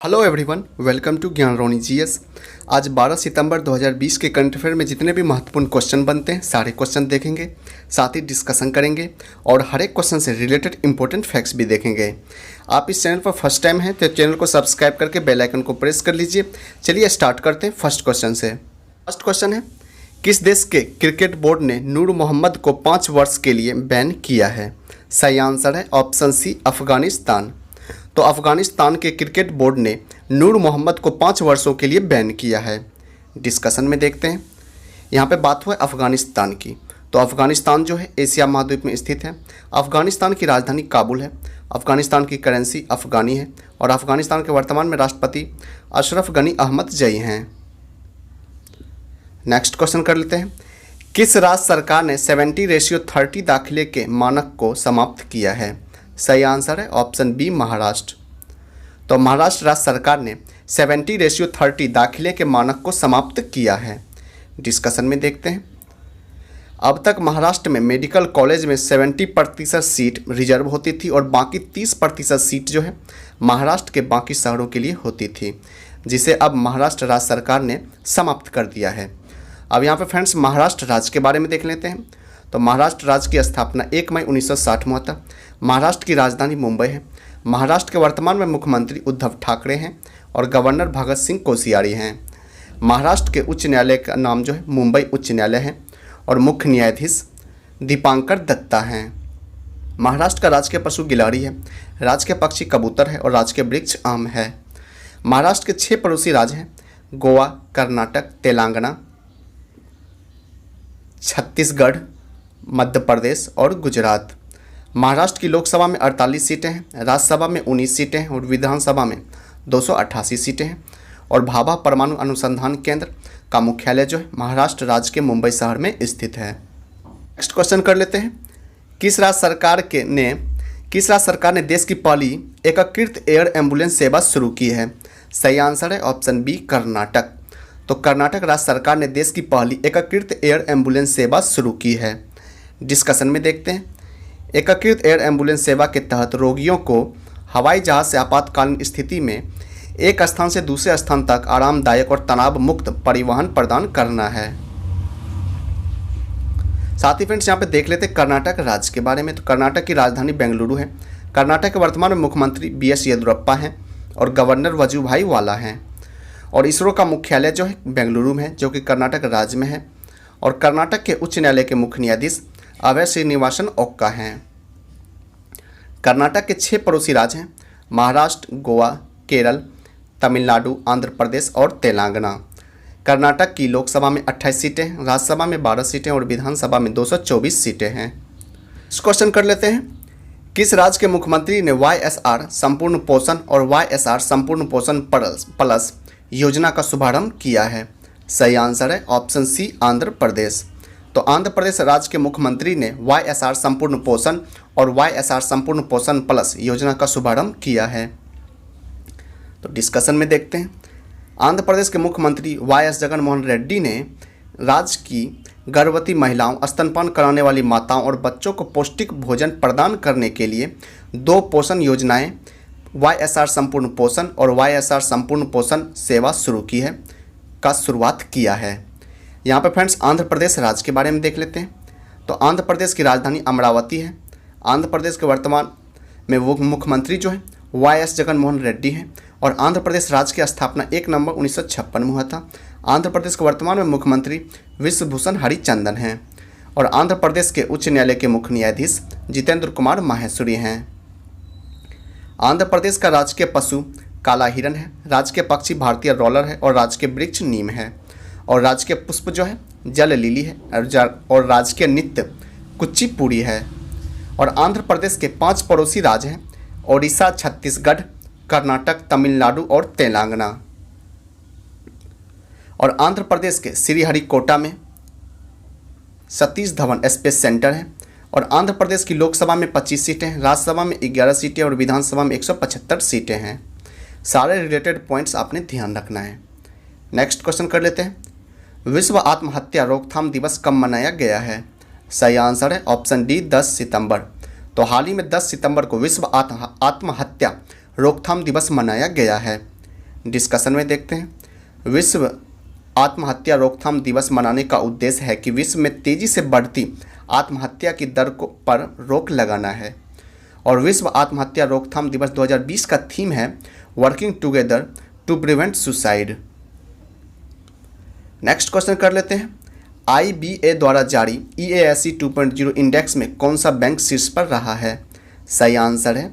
Hello everyone, welcome to ज्ञान रोनी GS. आज 12 सितंबर 2020 के करंट अफेयर में जितने भी महत्वपूर्ण क्वेश्चन बनते हैं सारे क्वेश्चन देखेंगे, साथ ही डिस्कशन करेंगे और हर एक क्वेश्चन से रिलेटेड इंपॉर्टेंट फैक्ट्स भी देखेंगे। आप इस चैनल पर फर्स्ट टाइम हैं तो चैनल को सब्सक्राइब करके बेल आइकन को प्रेस कर लीजिए। चलिए स्टार्ट करते हैं फर्स्ट क्वेश्चन से। फर्स्ट क्वेश्चन है, किस देश के क्रिकेट बोर्ड ने नूर मोहम्मद को 5 वर्ष के लिए बैन किया है? सही आंसर है ऑप्शन सी, अफगानिस्तान। तो अफगानिस्तान के क्रिकेट बोर्ड ने नूर मोहम्मद को 5 वर्षों के लिए बैन किया है। डिस्कशन में देखते हैं। यहाँ पे बात हुआ अफ़गानिस्तान की। तो अफ़गानिस्तान जो है एशिया महाद्वीप में स्थित है। अफ़गानिस्तान की राजधानी काबुल है। अफ़गानिस्तान की करेंसी अफ़गानी है और अफ़गानिस्तान के वर्तमान में राष्ट्रपति अशरफ गनी अहमद जई हैं। नेक्स्ट क्वेश्चन कर लेते हैं। किस राज्य सरकार ने 70:30 दाखिले के मानक को समाप्त किया है? सही आंसर है ऑप्शन बी, महाराष्ट्र। तो महाराष्ट्र राज्य सरकार ने 70:30 दाखिले के मानक को समाप्त किया है। डिस्कशन में देखते हैं। अब तक महाराष्ट्र में मेडिकल कॉलेज में 70% सीट रिजर्व होती थी और बाकी 30% सीट जो है महाराष्ट्र के बाकी शहरों के लिए होती थी, जिसे अब महाराष्ट्र राज्य सरकार ने समाप्त कर दिया है। अब यहाँ पे फ्रेंड्स महाराष्ट्र राज्य के बारे में देख लेते हैं। तो महाराष्ट्र राज्य की स्थापना 1 मई 1960 में हुआ था। महाराष्ट्र की राजधानी मुंबई है। महाराष्ट्र के वर्तमान में मुख्यमंत्री उद्धव ठाकरे हैं और गवर्नर भगत सिंह कोश्यारी हैं। महाराष्ट्र के उच्च न्यायालय का नाम जो है मुंबई उच्च न्यायालय है और मुख्य न्यायाधीश दीपांकर दत्ता हैं। महाराष्ट्र का राजकीय पशु गिलहरी है, राजकीय पक्षी कबूतर है और राजकीय वृक्ष आम है। महाराष्ट्र के 6 पड़ोसी राज्य हैं, गोवा, कर्नाटक, तेलंगाना, छत्तीसगढ़, मध्य प्रदेश और गुजरात। महाराष्ट्र की लोकसभा में 48 सीटें हैं, राज्यसभा में 19 सीटें हैं और विधानसभा में 288 सीटें हैं। और भाभा परमाणु अनुसंधान केंद्र का मुख्यालय जो है महाराष्ट्र राज्य के मुंबई शहर में स्थित है। नेक्स्ट क्वेश्चन कर लेते हैं। किस राज्य सरकार ने देश की पहली एकीकृत एयर एम्बुलेंस सेवा शुरू की है? सही आंसर है ऑप्शन बी, कर्नाटक। तो कर्नाटक राज्य सरकार ने देश की पहली एकीकृत एयर एम्बुलेंस सेवा शुरू की है। डिस्कशन में देखते हैं। एकीकृत एयर एम्बुलेंस सेवा के तहत रोगियों को हवाई जहाज से आपातकालीन स्थिति में एक स्थान से दूसरे स्थान तक आरामदायक और तनाव मुक्त परिवहन प्रदान करना है। साथ ही फ्रेंड्स यहाँ पे देख लेते हैं कर्नाटक राज्य के बारे में। तो कर्नाटक की राजधानी बेंगलुरु है। कर्नाटक के वर्तमान में मुख्यमंत्री BS येदियुरप्पा हैं और गवर्नर वजुभाई वाला हैं। और इसरो का मुख्यालय जो है बेंगलुरु में है, जो कि कर्नाटक राज्य में है। और कर्नाटक के उच्च न्यायालय के मुख्य न्यायाधीश अभय श्रीनिवासन ओक्का हैं। कर्नाटक के 6 पड़ोसी राज्य हैं, महाराष्ट्र, गोवा, केरल, तमिलनाडु, आंध्र प्रदेश और तेलंगाना। कर्नाटक की लोकसभा में 28 सीटें हैं, राज्यसभा में 12 सीटें और विधानसभा में 224 सीटें हैं। इस क्वेश्चन कर लेते हैं। किस राज्य के मुख्यमंत्री ने YSR संपूर्ण पोषण और YSR संपूर्ण पोषण प्लस योजना का शुभारंभ किया है? सही आंसर है ऑप्शन सी, आंध्र प्रदेश। तो आंध्र प्रदेश राज्य के मुख्यमंत्री ने YSR संपूर्ण पोषण और YSR संपूर्ण पोषण प्लस योजना का शुभारंभ किया है। तो डिस्कशन में देखते हैं। आंध्र प्रदेश के मुख्यमंत्री YS जगनमोहन रेड्डी ने राज्य की गर्भवती महिलाओं, स्तनपान कराने वाली माताओं और बच्चों को पौष्टिक भोजन प्रदान करने के लिए 2 पोषण योजनाएं YSR संपूर्ण पोषण और YSR संपूर्ण पोषण सेवा शुरुआत किया है। यहाँ पे फ्रेंड्स आंध्र प्रदेश राज्य के बारे में देख लेते हैं। तो आंध्र प्रदेश की राजधानी अमरावती है। आंध्र प्रदेश के वर्तमान में वो मुख्यमंत्री जो है YS जगनमोहन रेड्डी हैं और आंध्र प्रदेश राज्य की स्थापना 1 नवंबर 1956 में हुआ था। आंध्र प्रदेश के वर्तमान में मुख्यमंत्री विश्वभूषण हरिचंदन हैं और आंध्र प्रदेश के उच्च न्यायालय के मुख्य न्यायाधीश जितेंद्र कुमार माहेश्वरी हैं। आंध्र प्रदेश का राजकीय पशु काला हिरन है, राजकीय पक्षी भारतीय रॉलर है और राजकीय वृक्ष नीम है। और राजकीय पुष्प जो है जल लिली है और राजकीय नृत्य कुचिपुड़ी है। और आंध्र प्रदेश के 5 पड़ोसी राज्य हैं, ओडिशा, छत्तीसगढ़, कर्नाटक, तमिलनाडु और तेलंगाना। और आंध्र प्रदेश के श्रीहरिकोटा में सतीश धवन स्पेस सेंटर है। और आंध्र प्रदेश की लोकसभा में 25 सीटें हैं, राज्यसभा में 11 सीटें और विधानसभा में 175 सीटें हैं। सारे रिलेटेड पॉइंट्स आपने ध्यान रखना है। नेक्स्ट क्वेश्चन कर लेते हैं। विश्व आत्महत्या रोकथाम दिवस कब मनाया गया है? सही आंसर है ऑप्शन डी, 10 सितंबर। तो हाल ही में 10 सितंबर को विश्व आत्महत्या रोकथाम दिवस मनाया गया है। डिस्कशन में देखते हैं। विश्व आत्महत्या रोकथाम दिवस मनाने का उद्देश्य है कि विश्व में तेजी से बढ़ती आत्महत्या की दर को पर रोक लगाना है। और विश्व आत्महत्या रोकथाम दिवस 2020 का थीम है working together to prevent suicide. Next question कर लेते हैं। IBA द्वारा जारी EASE 2.0 इंडेक्स में कौन सा बैंक शीर्ष पर रहा है? सही आंसर है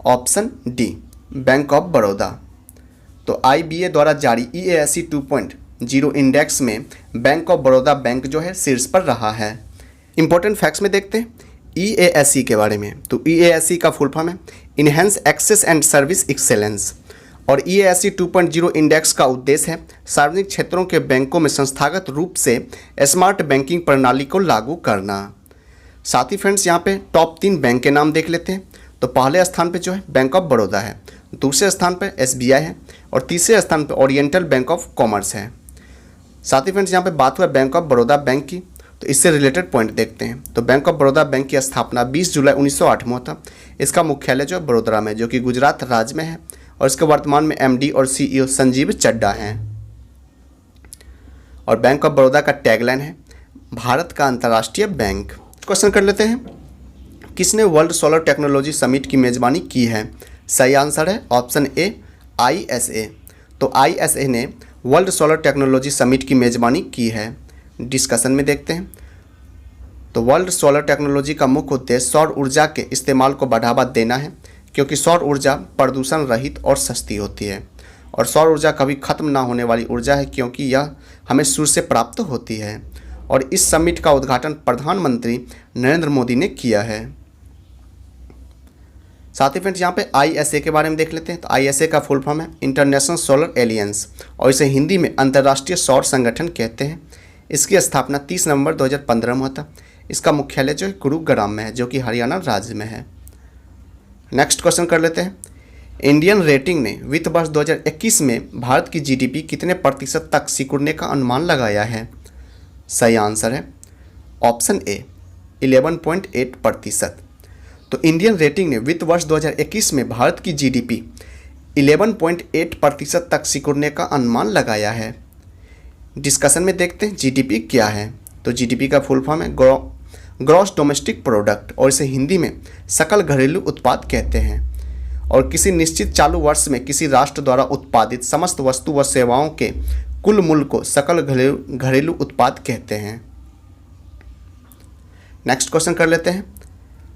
option D, bank of Baroda. तो IBA द्वारा जारी EASE 2.0 इंडेक्स में बैंक ऑफ बड़ौदा बैंक जो है शीर्ष पर रहा है। इंपॉर्टेंट फैक्ट्स में देखते हैं EASE के बारे में। तो EASE का फुल फॉर्म है enhance access and service excellence. और EASE 2.0 इंडेक्स का उद्देश्य है सार्वजनिक क्षेत्रों के बैंकों में संस्थागत रूप से स्मार्ट बैंकिंग प्रणाली को लागू करना। साथ ही फ्रेंड्स यहाँ पे टॉप 3 बैंक के नाम देख लेते हैं। तो पहले स्थान पे जो है बैंक ऑफ बड़ौदा है, दूसरे स्थान पे SBI है और तीसरे स्थान पे ओरिएंटल बैंक ऑफ कॉमर्स है। साथ ही फ्रेंड्स यहाँ पे बात हुआ बैंक ऑफ बड़ौदा बैंक की, तो इससे रिलेटेड पॉइंट देखते हैं। तो बैंक ऑफ बड़ौदा बैंक की स्थापना 20 जुलाई 1908 में होता। इसका मुख्यालय जो है बड़ोदरा में, जो कि गुजरात राज्य में है। और इसके वर्तमान में MD और CEO संजीव चड्डा हैं। और बैंक ऑफ बड़ौदा का टैगलाइन है भारत का अंतर्राष्ट्रीय बैंक। क्वेश्चन कर लेते हैं, किसने वर्ल्ड सोलर टेक्नोलॉजी समिट की मेज़बानी की है? सही आंसर है ऑप्शन ए, ISA। तो ISA ने वर्ल्ड सोलर टेक्नोलॉजी समिट की मेज़बानी की है। डिस्कशन में देखते हैं। तो वर्ल्ड सोलर टेक्नोलॉजी का मुख्य उद्देश्य सौर ऊर्जा के इस्तेमाल को बढ़ावा देना है, क्योंकि सौर ऊर्जा प्रदूषण रहित और सस्ती होती है। और सौर ऊर्जा कभी खत्म ना होने वाली ऊर्जा है, क्योंकि यह हमें सूर्य से प्राप्त होती है। और इस समिट का उद्घाटन प्रधानमंत्री नरेंद्र मोदी ने किया है। साथ ही फ्रेंड्स यहाँ पे ISA के बारे में देख लेते हैं। तो ISA का फुल फॉर्म है इंटरनेशनल सोलर एलियंस, और इसे हिंदी में अंतर्राष्ट्रीय सौर संगठन कहते हैं। इसकी स्थापना 30 नवंबर 2015 में होता। इसका मुख्यालय जो है गुरुग्राम में है, जो कि हरियाणा राज्य में है। नेक्स्ट क्वेश्चन कर लेते हैं। इंडियन रेटिंग ने वित्त वर्ष 2021 में भारत की GDP कितने प्रतिशत तक सिकुड़ने का अनुमान लगाया है? सही आंसर है ऑप्शन ए, 11.8%। तो इंडियन रेटिंग ने वित्त वर्ष 2021 में भारत की GDP 11.8% तक सिकुड़ने का अनुमान लगाया है। डिस्कशन में देखते हैं GDP क्या है। तो GDP का फुल फॉर्म है ग्रॉस डोमेस्टिक प्रोडक्ट, और इसे हिंदी में सकल घरेलू उत्पाद कहते हैं। और किसी निश्चित चालू वर्ष में किसी राष्ट्र द्वारा उत्पादित समस्त वस्तु व सेवाओं के कुल मूल्य को सकल घरेलू उत्पाद कहते हैं। नेक्स्ट क्वेश्चन कर लेते हैं।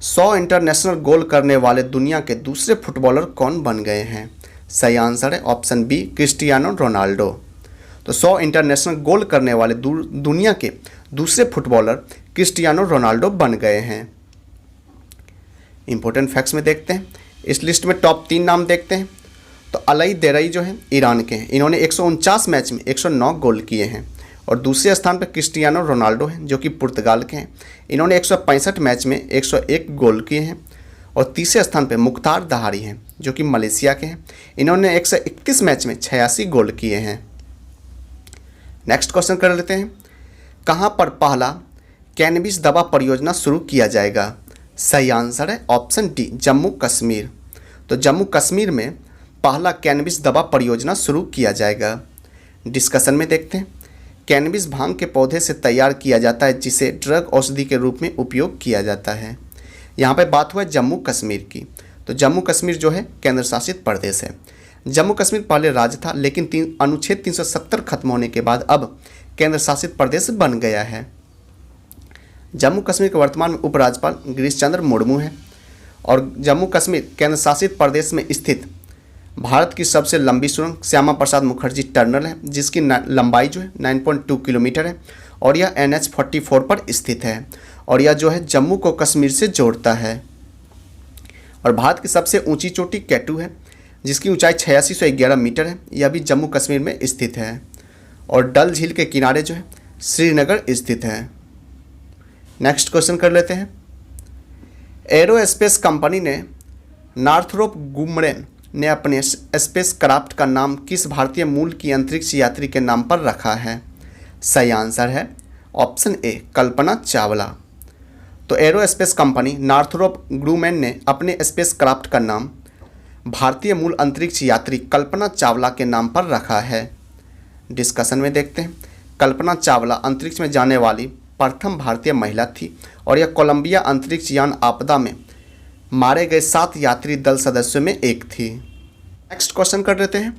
100 इंटरनेशनल गोल करने वाले दुनिया के दूसरे फुटबॉलर कौन बन गए हैं? सही आंसर है ऑप्शन बी, क्रिस्टियानो रोनाल्डो। तो 100 इंटरनेशनल गोल करने वाले दुनिया के दूसरे फुटबॉलर क्रिस्टियानो रोनाल्डो बन गए हैं। इंपॉर्टेंट फैक्ट्स में देखते हैं। इस लिस्ट में टॉप 3 नाम देखते हैं। तो अलई देरई जो है ईरान के हैं, इन्होंने 149 मैच में 109 गोल किए हैं। और दूसरे स्थान पर क्रिस्टियानो रोनाल्डो हैं, जो कि पुर्तगाल के हैं, इन्होंने 165 मैच में 101 गोल किए हैं। और तीसरे स्थान पर मुख्तार दहारी हैं, जो कि मलेशिया के हैं, इन्होंने 131 मैच में 86 गोल किए हैं। नेक्स्ट क्वेश्चन कर लेते हैं। कहाँ पर पहला कैनबिस दवा परियोजना शुरू किया जाएगा? सही आंसर है ऑप्शन डी, जम्मू कश्मीर। तो जम्मू कश्मीर में पहला कैनबिस दवा परियोजना शुरू किया जाएगा। डिस्कशन में देखते हैं। कैनबिस भांग के पौधे से तैयार किया जाता है, जिसे ड्रग औषधि के रूप में उपयोग किया जाता है। यहाँ पे बात हुआ जम्मू कश्मीर की। तो जम्मू कश्मीर जो है केंद्र शासित प्रदेश है। जम्मू कश्मीर पहले राज्य था, लेकिन अनुच्छेद 370 खत्म होने के बाद अब केंद्र शासित प्रदेश बन गया है। जम्मू कश्मीर के वर्तमान में उपराज्यपाल गिरीश चंद्र मुर्मू हैं। और जम्मू कश्मीर केंद्र शासित प्रदेश में स्थित भारत की सबसे लंबी सुरंग श्यामा प्रसाद मुखर्जी टनल है, जिसकी लंबाई जो है 9.2 किलोमीटर है। और यह NH 44 पर स्थित है। और यह जो है जम्मू को कश्मीर से जोड़ता है। और भारत की सबसे ऊंची चोटी केटू है, जिसकी ऊंचाई 8611 मीटर है। यह भी जम्मू कश्मीर में स्थित है। और डल झील के किनारे जो है श्रीनगर स्थित है। नेक्स्ट क्वेश्चन कर लेते हैं। एरोस्पेस कंपनी ने नॉर्थरोप गुमरेन ने अपने स्पेस क्राफ्ट का नाम किस भारतीय मूल की अंतरिक्ष यात्री के नाम पर रखा है? सही आंसर है ऑप्शन ए, कल्पना चावला। तो एरोस्पेस कंपनी नॉर्थरोप ग्रूमैन ने अपने स्पेस क्राफ्ट का नाम भारतीय मूल अंतरिक्ष यात्री कल्पना चावला के नाम पर रखा है? डिस्कशन में देखते हैं। कल्पना चावला अंतरिक्ष में जाने वाली प्रथम भारतीय महिला थी और यह कोलंबिया अंतरिक्ष यान आपदा में मारे गए 7 यात्री दल सदस्यों में एक थी। नेक्स्ट क्वेश्चन कर लेते हैं।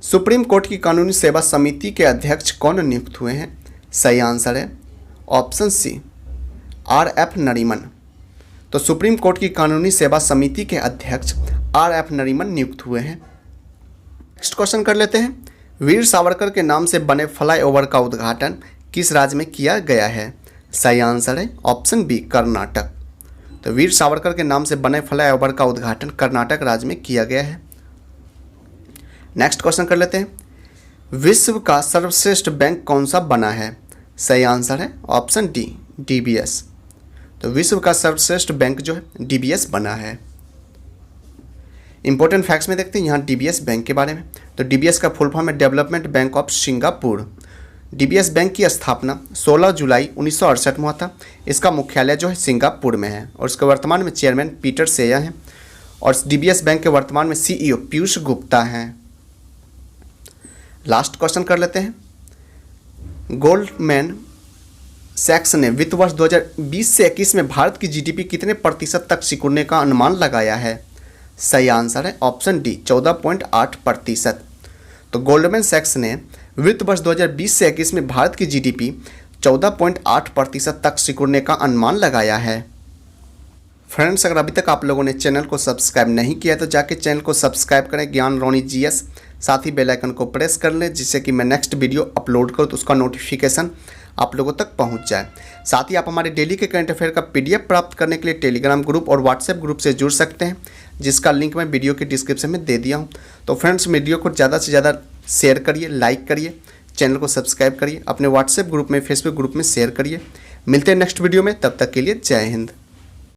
सुप्रीम कोर्ट की कानूनी सेवा समिति के अध्यक्ष कौन नियुक्त हुए हैं? सही आंसर है ऑप्शन सी RF नरीमन। तो सुप्रीम कोर्ट की कानूनी सेवा समिति के अध्यक्ष RF नरीमन नियुक्त हुए हैं। नेक्स्ट क्वेश्चन कर लेते हैं। वीर सावरकर के नाम से बने फ्लाईओवर का उद्घाटन किस राज्य में किया गया है? सही आंसर है ऑप्शन बी कर्नाटक। तो वीर सावरकर के नाम से बने फ्लाईओवर का उद्घाटन कर्नाटक राज्य में किया गया है। नेक्स्ट क्वेश्चन कर लेते हैं। विश्व का सर्वश्रेष्ठ बैंक कौन सा बना है? सही आंसर है ऑप्शन डी DBS। तो विश्व का सर्वश्रेष्ठ बैंक जो है DBS बना है। इंपॉर्टेंट फैक्ट्स में देखते हैं यहाँ DBS बैंक के बारे में। तो DBS का फुल फॉर्म है development bank of Singapore. DBS bank की स्थापना 16 जुलाई 1968 में हुआ था। इसका मुख्यालय जो है सिंगापुर में है और इसके वर्तमान में चेयरमैन पीटर सेया हैं और DBS बैंक के वर्तमान में CEO पीयूष गुप्ता हैं। लास्ट क्वेश्चन कर लेते हैं। गोल्डमैन सैक्स ने वित्त वर्ष 2020 से 21 में भारत की GDP कितने प्रतिशत तक सिकुड़ने का अनुमान लगाया है? सही आंसर है ऑप्शन डी 14.8%। तो गोल्डमैन सैक्स ने वित्त वर्ष 2020 से 21 में भारत की GDP 14.8% तक सिकुड़ने का अनुमान लगाया है। फ्रेंड्स, अगर अभी तक आप लोगों ने चैनल को सब्सक्राइब नहीं किया है तो जाके चैनल को सब्सक्राइब करें ज्ञान रोनी GS, साथ ही बेल आइकन को प्रेस कर लें जिससे कि मैं नेक्स्ट वीडियो अपलोड करूँ तो उसका नोटिफिकेशन आप लोगों तक पहुंच जाए। साथ ही आप हमारे डेली के करंट अफेयर का PDF प्राप्त करने के लिए टेलीग्राम ग्रुप और व्हाट्सएप ग्रुप से जुड़ सकते हैं जिसका लिंक मैं वीडियो के डिस्क्रिप्शन में दे दिया हूं। तो फ्रेंड्स, वीडियो को ज़्यादा से ज़्यादा शेयर करिए, लाइक करिए, चैनल को सब्सक्राइब करिए, अपने व्हाट्सएप ग्रुप में, फेसबुक ग्रुप में शेयर करिए। मिलते हैं नेक्स्ट वीडियो में, तब तक के लिए जय हिंद।